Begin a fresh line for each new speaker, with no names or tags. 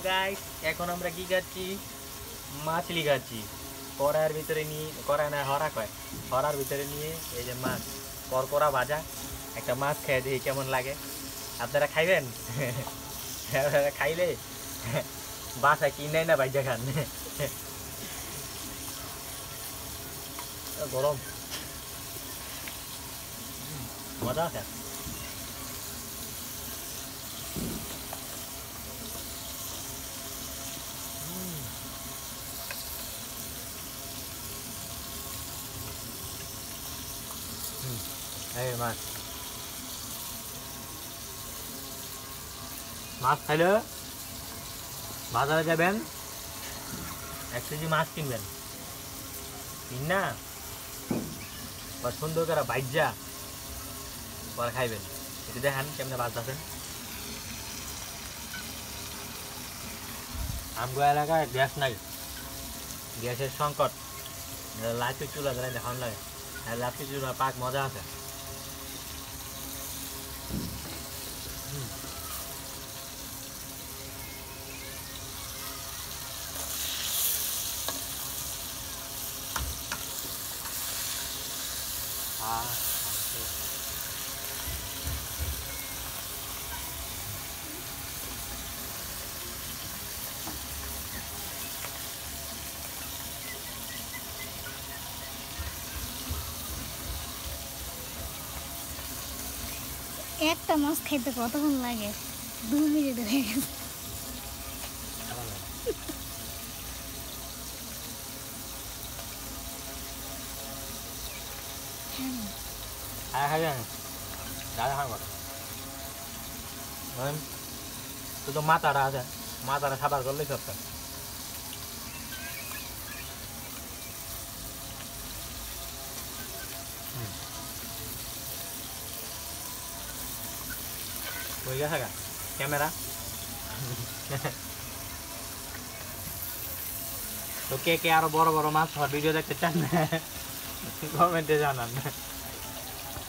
guys এখন আমরা কি খাচ্ছি মাছলি খাচ্ছি কড়াইয়ের ভিতরে নিয়ে কড়াই না হরা কয় হরার ভিতরে নিয়ে এই যে মাছ করকরা ভাজা একটা মাছ খেয়ে দেখি কেমন লাগে আপনারা খাইবেন খাইলে বাসায় কিনে না ভাইজা খান গরম মজা আছে এই মাছ মাছ খাইলে বাজারে যাবেন 1 কেজি মাছ কিনবেন কিনা বা সুন্দর করে ভাইজা পরে খাইবেন এটা দেখেন কেমনে ভাজতেছেন আমগো এলাকায় গ্যাস নাই গ্যাসের সংকট লাইট চুলা জ্বালাই দেখান লাগে আর লাইট চুলা পাক মজা আছে
একটা মাছ খাইতে কতক্ষণ লাগে 2 মিনিট হয়ে গেছে
তো মাথাটা আছে মাথাটা সাবার করলে সবটা হয়ে গেছে গা ক্যামেরা তো কে কে আরো বড় বড় মাছ ভিডিও দেখতে চান কমেন্টে জানান